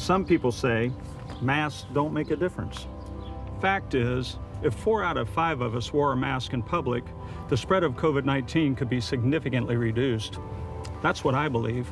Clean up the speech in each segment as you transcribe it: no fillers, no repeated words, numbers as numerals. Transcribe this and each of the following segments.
Some people say masks don't make a difference. Fact is, if 4 out of 5 of us wore a mask in public, the spread of COVID-19 could be significantly reduced. That's what I believe.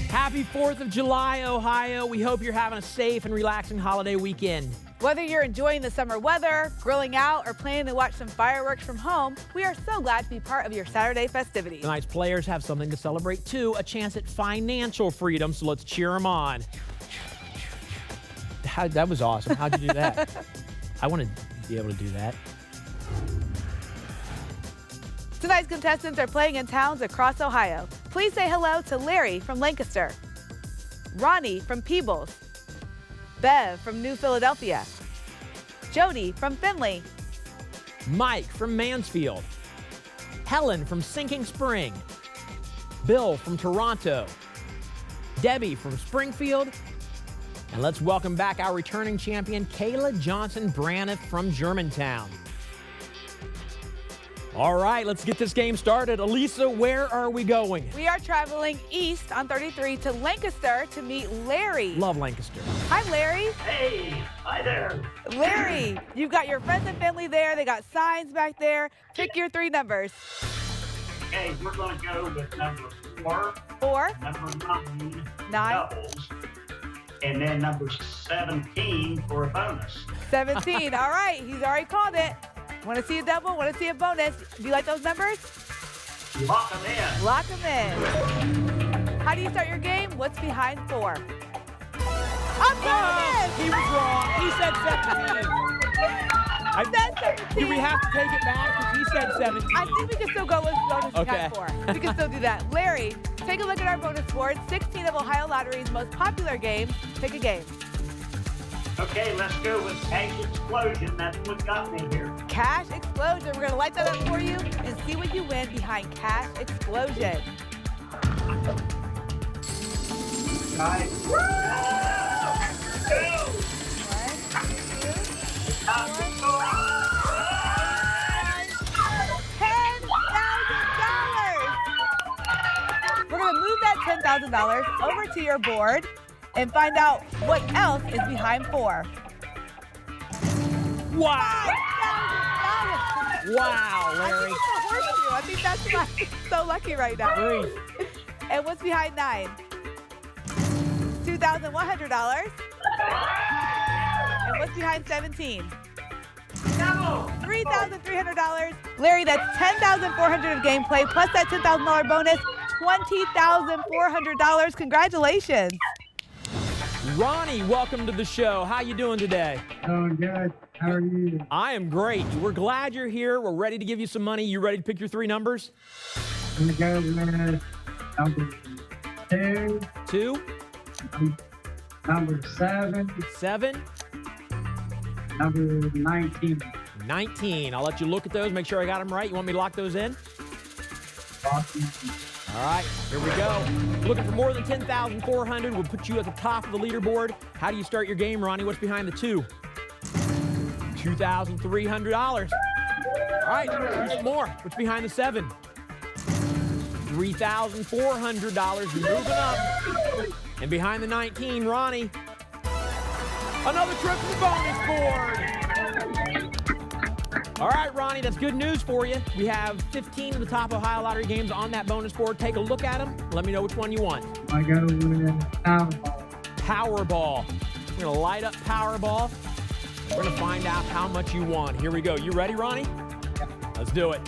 Happy 4th of July, Ohio. We hope you're having a safe and relaxing holiday weekend. Whether you're enjoying the summer weather, grilling out, or planning to watch some fireworks from home, we are so glad to be part of your Saturday festivities. Tonight's players have something to celebrate too, a chance at financial freedom, so let's cheer them on. That was awesome. How'd you do that? I want to be able to do that. Tonight's contestants are playing in towns across Ohio. Please say hello to Larry from Lancaster, Ronnie from Peebles, Bev from New Philadelphia, Jody from Findlay, Mike from Mansfield, Helen from Sinking Spring, Bill from Toronto, Debbie from Springfield, and let's welcome back our returning champion, Kayla Johnson-Braniff from Germantown. All right, let's get this game started. Elisa, where are we going? We are traveling east on 33 to Lancaster to meet Larry. Love Lancaster. Hi, Larry. Hey, hi there. Larry, you've got your friends and family there. They got signs back there. Pick your 3 numbers. Okay, we're going to go with number 4, 4, number 9, 9, doubles, and then number 17 for a bonus. 17. All right, he's already called it. Want to see a double? Want to see a bonus? Do you like those numbers? Lock them in. Lock them in. How do you start your game? What's behind 4? He was wrong. He said 17. Do we have to take it back? Because he said 17. I think we can still go with bonus Okay. behind 4. We can still do that. Larry, take a look at our bonus board. 16 of Ohio Lottery's most popular games. Pick a game. Okay, let's go with Cash Explosion. That's what got me here. Cash Explosion. We're going to light that up for you and see what you win behind Cash Explosion. Nice. Go! $10,000. We're going to move that $10,000 over to your board and find out what else is behind 4. Wow. $5,000. Wow, Larry. I think that's why I'm so lucky right now. 3. And what's behind 9? $2,100. And what's behind 17? $3,300. Larry, that's $10,400 of gameplay plus that $10,000 bonus, $20,400. Congratulations. Ronnie, welcome to the show. How you doing today? Doing good. How are you? I am great. We're glad you're here. We're ready to give you some money. You ready to pick your 3 numbers? I'm going to go with number 2, 2, number 7, 7, number 19. 19. I'll let you look at those, make sure I got them right. You want me to lock those in? Awesome. All right, here we go. Looking for more than $10,400. We'll put you at the top of the leaderboard. How do you start your game, Ronnie? What's behind the 2? $2,300. All right, here's some more. What's behind the 7? $3,400. Moving up. And behind the 19, Ronnie. Another trip to the bonus board. All right, Ronnie, that's good news for you. We have 15 of the top Ohio Lottery games on that bonus board. Take a look at them. Let me know which one you want. I go with Powerball. Powerball. We're going to light up Powerball. We're going to find out how much you won. Here we go. You ready, Ronnie? Let's do it.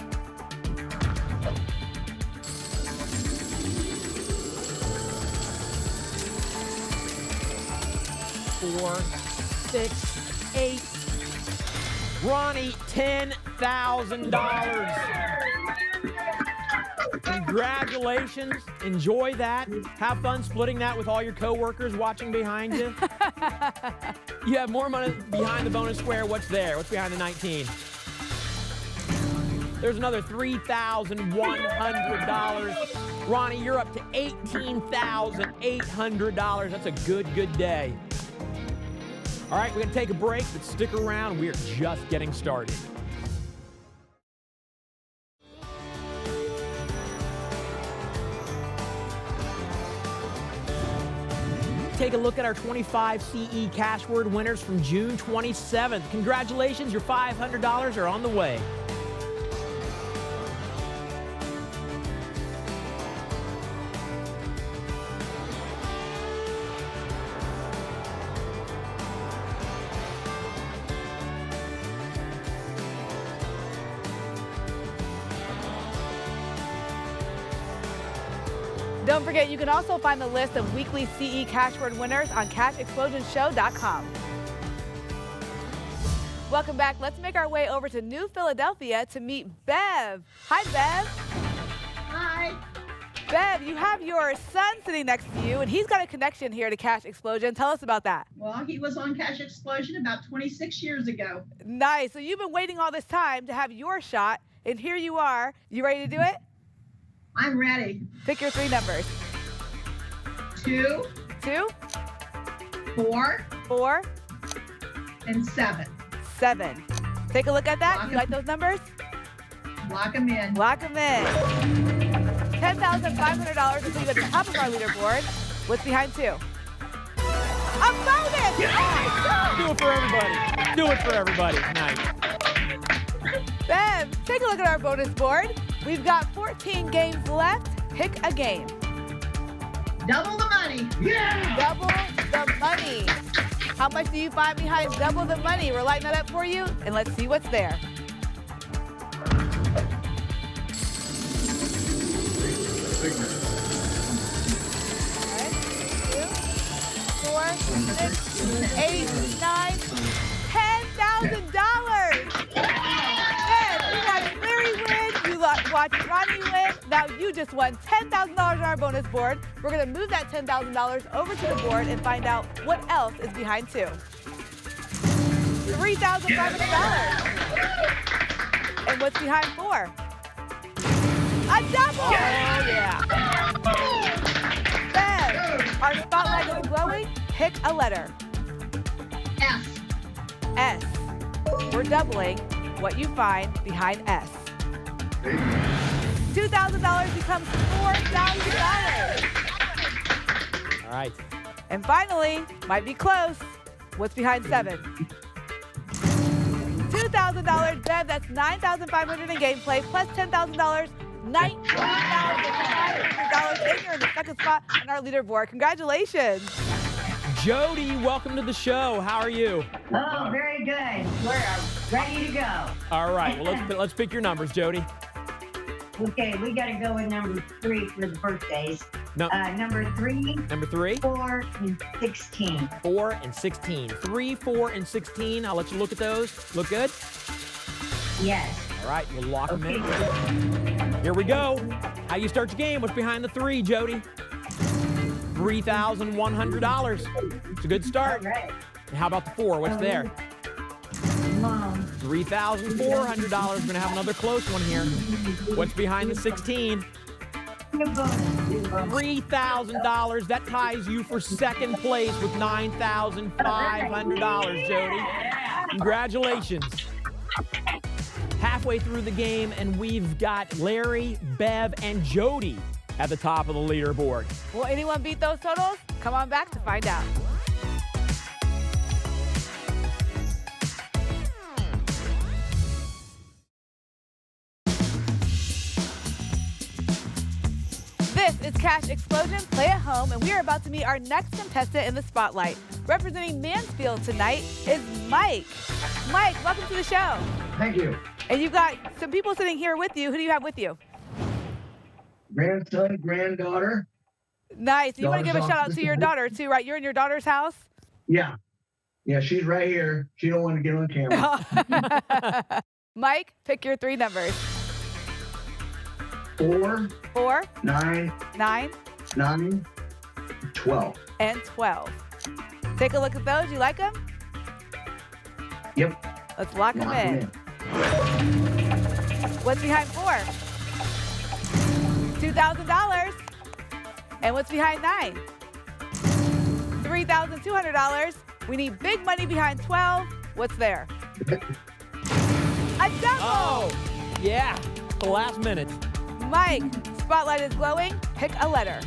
4, 6, 8. Ronnie, $10,000. Congratulations. Enjoy that. Have fun splitting that with all your coworkers watching behind you. You have more money behind the bonus square. What's there? What's behind the 19? There's another $3,100. Ronnie, you're up to $18,800. That's a good day. All right, we're going to take a break, but stick around. We are just getting started. take a look at our 25 CE cash word winners from June 27th. Congratulations, your $500 are on the way. Don't forget, you can also find the list of weekly CE cash word winners on CashExplosionShow.com. Welcome back. Let's make our way over to New Philadelphia to meet Bev. Hi, Bev. Hi. Bev, you have your son sitting next to you, and he's got a connection here to Cash Explosion. Tell us about that. Well, he was on Cash Explosion about 26 years ago. Nice. So you've been waiting all this time to have your shot, and here you are. You ready to do it? I'm ready. Pick your 3 numbers. 2, 2, 4, 4, and 7. 7. Take a look at that. You like those numbers? Lock them in. Lock them in. $10,500 will put you at the top of our leaderboard. What's behind 2? A bonus! Do it for everybody. Do it for everybody tonight. Bev, take a look at our bonus board. We've got 14 games left. Pick a game. Double the money. Yeah! Double the money. How much do you find behind double the money? We're lighting that up for you, and let's see what's there. Alright, 2, 4, 6, 8, 9, $10,000. Yes, you watched Larry win, you watched Ronnie win. Now you just won $10,000 on our bonus board. We're going to move that $10,000 over to the board and find out what else is behind 2. $3,500. And what's behind 4? A double! Oh, yeah. Bev, our spotlight is glowing. Pick a letter. S. S. We're doubling what you find behind S. $2,000 becomes $4,000. All right. And finally, might be close. What's behind 7? $2,000, Bev. That's $9,500 in gameplay plus $10,000, $19,500. And you're in the second spot on our leaderboard. Congratulations. Jody, welcome to the show. How are you? Oh, very good. We're ready to go. All right. Well, let's pick your numbers, Jody. Okay, we got to go with number 3 for the birthdays. Number 3. Number 3. 4 and 16. 4 and 16. 3, 4, and 16. I'll let you look at those. Look good? Yes. All right. We'll lock them in. Okay. Here we go. How you start your game? What's behind the 3, Jody? $3,100. It's a good start. All right. And how about the 4? What's there? Mom. $3,400. We're going to have another close one here. What's behind the 16? $3,000. That ties you for second place with $9,500, Jody. Congratulations. Halfway through the game, and we've got Larry, Bev, and Jody at the top of the leaderboard. Will anyone beat those totals? Come on back to find out. This is Cash Explosion, play at home, and we are about to meet our next contestant in the spotlight. Representing Mansfield tonight is Mike. Mike, welcome to the show. Thank you. And you've got some people sitting here with you. Who do you have with you? Grandson, granddaughter. Nice. You want to give a Daughter's shout out to your daughter too, right? You're in your daughter's house? Yeah. Yeah, she's right here. She don't want to get on camera. Mike, pick your 3 numbers. 4, 4, 9, 9, 9, 12. and 12. Take a look at those. You like them? Yep. Let's lock them Lock 'em in. What's behind 4? $2,000. And what's behind 9? $3,200. We need big money behind 12. What's there? A double. Oh, yeah. The last minute. Mike, spotlight is glowing. Pick a letter.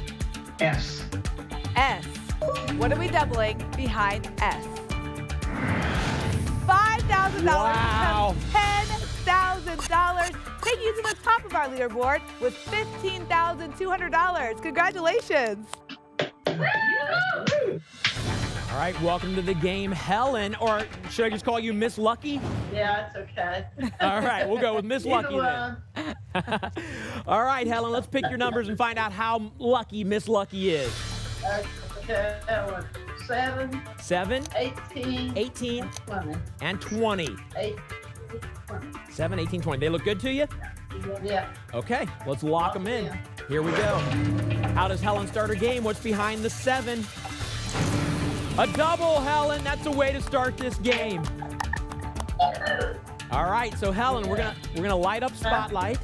S. S. What are we doubling behind S? $5,000 Wow. becomes $10,000, taking you to the top of our leaderboard with $15,200. Congratulations. All right, welcome to the game, Helen, or should I just call you Miss Lucky? Yeah, it's okay. All right, we'll go with Miss Lucky Either then. All right, Helen, let's pick your numbers and find out how lucky Miss Lucky is. Okay, 7, 7, 18, 18, 20. and 20. 8, 20. 7, 18, 20. They look good to you? Yeah. Okay, let's lock them in. Here we go. How does Helen start her game? What's behind the 7? A double, Helen. That's a way to start this game. All right, so Helen, we're gonna light up Spotlight.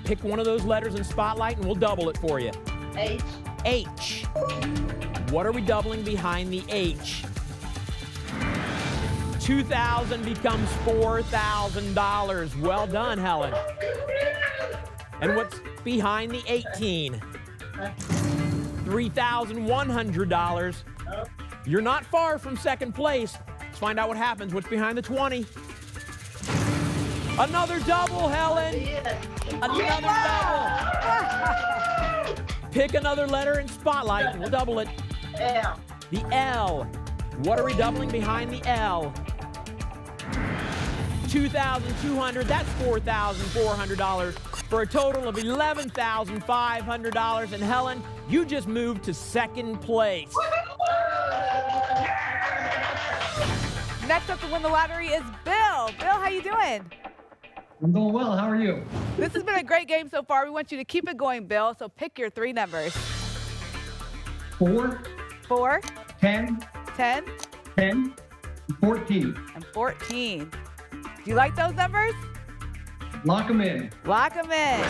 Pick one of those letters in Spotlight, and we'll double it for you. H. H. What are we doubling behind the H? 2,000 becomes $4,000. Well done, Helen. And what's behind the 18? $3,100. You're not far from second place. Let's find out what happens. What's behind the 20? Another double, Helen. Another double. Pick another letter in Spotlight, and we'll double it. L. The L. What are we doubling behind the L? 2,200. That's $4,400 for a total of $11,500. And Helen, you just moved to second place. Next up to win the lottery is Bill. Bill, how you doing? I'm doing well. How are you? This has been a great game so far. We want you to keep it going, Bill. So pick your 3 numbers. 4, 4, 10, 10, 10, 14. and 14. Do you like those numbers? Lock them in. Lock them in.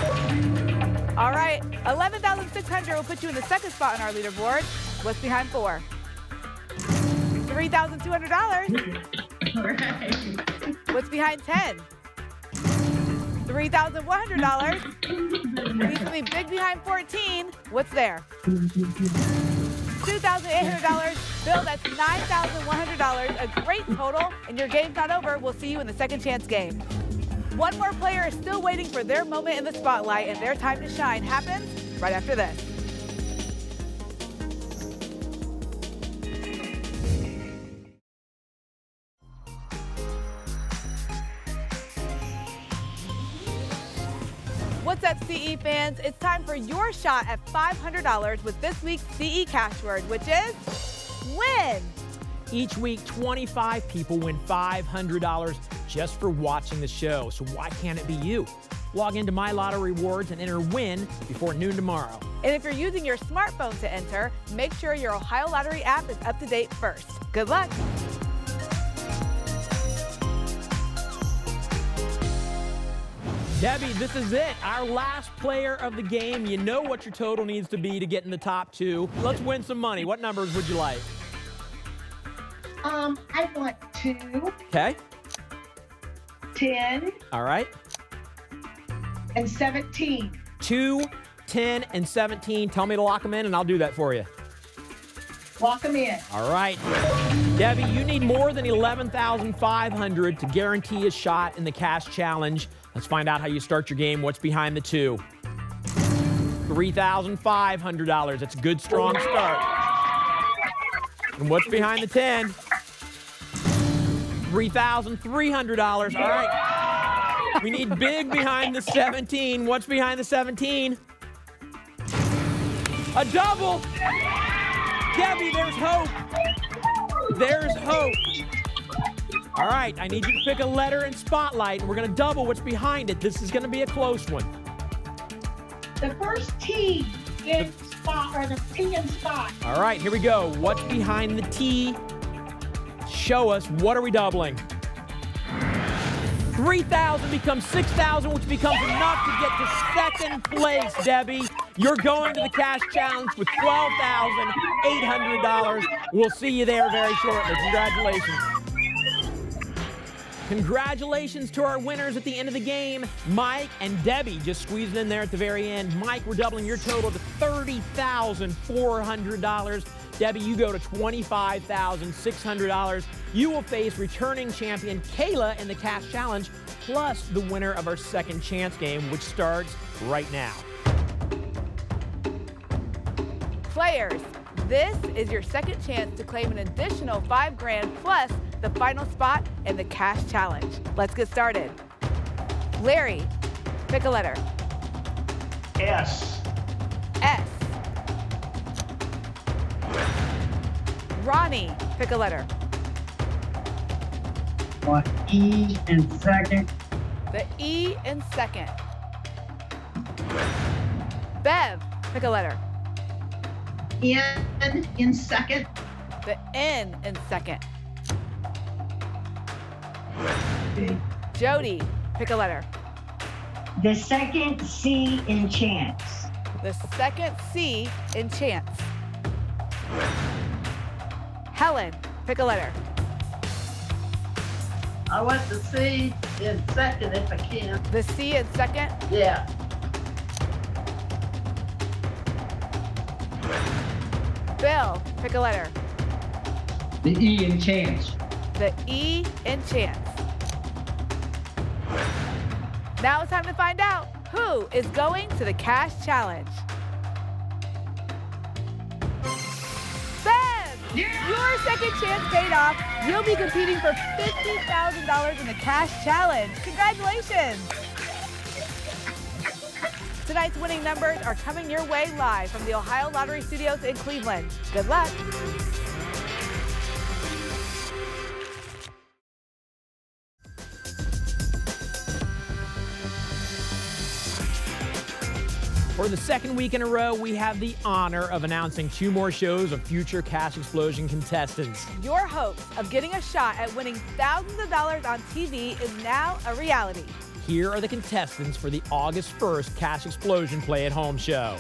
All right, 11,600 will put you in the second spot on our leaderboard. What's behind 4? $3,200. What's behind 10? $3,100. Needs to be big behind 14. What's there? $2,800. Bill, that's $9,100. A great total, and your game's not over. We'll see you in the second chance game. One more player is still waiting for their moment in the spotlight, and their time to shine happens right after this. What's up, CE fans? It's time for your shot at $500 with this week's CE cash word, which is win. Each week, 25 people win $500 just for watching the show. So why can't it be you? Log into My Lottery Rewards and enter WIN before noon tomorrow. And if you're using your smartphone to enter, make sure your Ohio Lottery app is up to date first. Good luck. Debbie, this is it. Our last player of the game. You know what your total needs to be to get in the top 2. Let's win some money. What numbers would you like? I want 2, Okay. 10, All right. and 17. 2, 10, and 17. Tell me to lock them in, and I'll do that for you. Lock them in. All right. Debbie, you need more than $11,500 to guarantee a shot in the cash challenge. Let's find out how you start your game. What's behind the 2? $3,500. That's a good, strong start. And what's behind the 10? $3,300. All right. We need big behind the 17. What's behind the 17? A double. Debbie, there's hope. There's hope. All right, I need you to pick a letter in Spotlight, and we're going to double what's behind it. This is going to be a close one. The first T in spot, or the T in spot. All right, here we go. What's behind the T? Show us. What are we doubling? 3,000 becomes 6,000, which becomes enough to get to second place, Debbie. You're going to the cash challenge with $12,800. We'll see you there very shortly. Congratulations. Congratulations to our winners at the end of the game. Mike and Debbie just squeezed in there at the very end. Mike, we're doubling your total to $30,400. Debbie, you go to $25,600. You will face returning champion Kayla in the cash challenge, plus the winner of our second chance game, which starts right now. Players, this is your second chance to claim an additional $5 grand plus the final spot in the cash challenge. Let's get started. Larry, pick a letter. S. S. Ronnie, pick a letter. What, E in second? The E in second. Bev, pick a letter. N in second. The N in second. Jody, pick a letter. The second C in chance. The second C in chance. Helen, pick a letter. I want the C in second if I can. The C in second. Yeah. Bill, pick a letter. The E in chance. The E in chance. Now it's time to find out who is going to the cash challenge. Bev, your second chance paid off. You'll be competing for $50,000 in the cash challenge. Congratulations. Tonight's winning numbers are coming your way live from the Ohio Lottery Studios in Cleveland. Good luck. For the second week in a row, we have the honor of announcing 2 more shows of future Cash Explosion contestants. Your hopes of getting a shot at winning thousands of dollars on TV is now a reality. Here are the contestants for the August 1st Cash Explosion Play at Home show.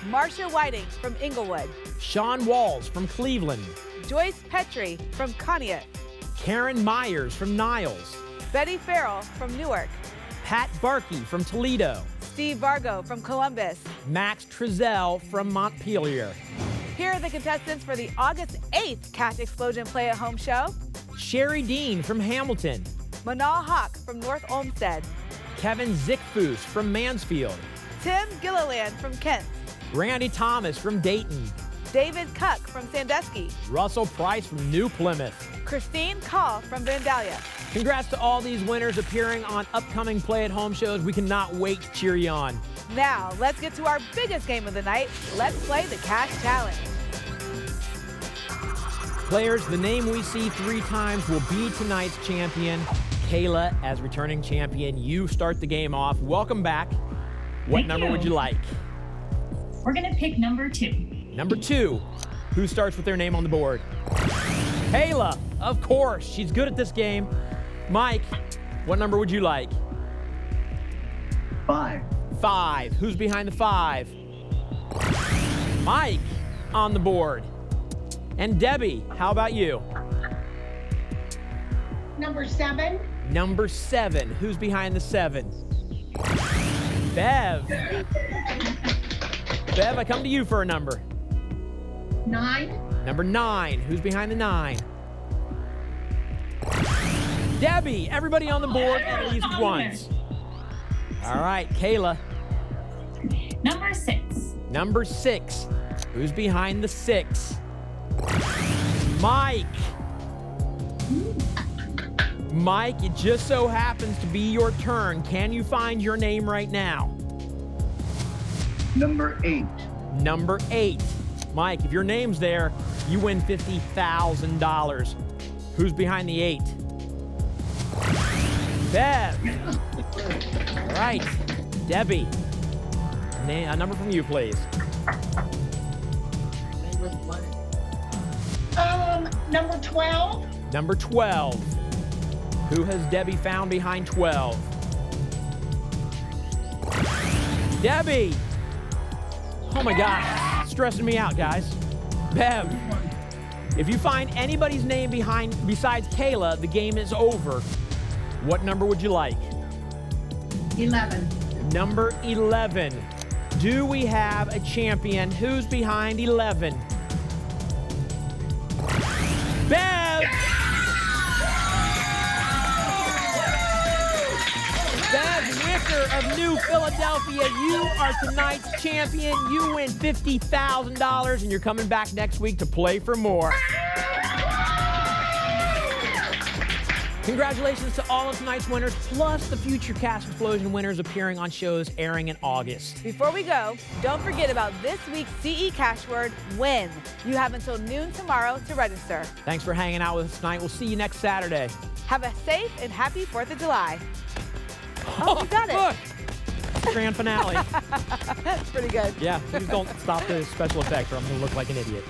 Marcia Whiting from Inglewood. Sean Walls from Cleveland. Joyce Petrie from Conneaut. Karen Myers from Niles. Betty Farrell from Newark. Pat Barkey from Toledo. Steve Vargo from Columbus. Max Trezell from Montpelier. Here are the contestants for the August 8th Cash Explosion Play at Home show. Sherry Dean from Hamilton. Manal Hawk from North Olmsted. Kevin Zickfoos from Mansfield. Tim Gilliland from Kent. Randy Thomas from Dayton. David Cuck from Sandusky. Russell Price from New Plymouth. Christine Call from Vandalia. Congrats to all these winners appearing on upcoming Play at Home shows. We cannot wait to cheer you on. Now, let's get to our biggest game of the night. Let's play the Cash Challenge. Players, the name we see 3 times will be tonight's champion. Kayla, as returning champion, you start the game off. Welcome back. What Thank number you. would you like? We're going to pick number 2. Number 2. Who starts with their name on the board? Kayla, of course. She's good at this game. Mike, what number would you like? 5. 5. Who's behind the 5? Mike on the board. And Debbie, how about you? Number 7. Number 7. Who's behind the 7? Bev. Bev, I come to you for a number. 9. Number 9. Who's behind the 9? Debbie. Everybody on the board at least once. All right, Kayla. Number 6. Number 6. Who's behind the 6? Mike. Mike, it just so happens to be your turn. Can you find your name right now? Number 8. Number 8. Mike, if your name's there, you win $50,000. Who's behind the 8? Bev. All right, Debbie. A number from you, please. Number 12. Number 12. Who has Debbie found behind 12? Debbie! Oh my gosh, stressing me out, guys. Bev, if you find anybody's name besides Kayla, the game is over. What number would you like? 11. Number 11. Do we have a champion? Who's behind 11? Bev! Bev Wicker of New Philadelphia, you are tonight's champion. You win $50,000, and you're coming back next week to play for more. Congratulations to all of tonight's winners, plus the future Cast Explosion winners appearing on shows airing in August. Before we go, don't forget about this week's CE cash word, WIN. You have until noon tomorrow to register. Thanks for hanging out with us tonight. We'll see you next Saturday. Have a safe and happy 4th of July. Oh, you got it. Look, it's the grand finale. That's pretty good. Yeah, please don't stop the special effects or I'm going to look like an idiot.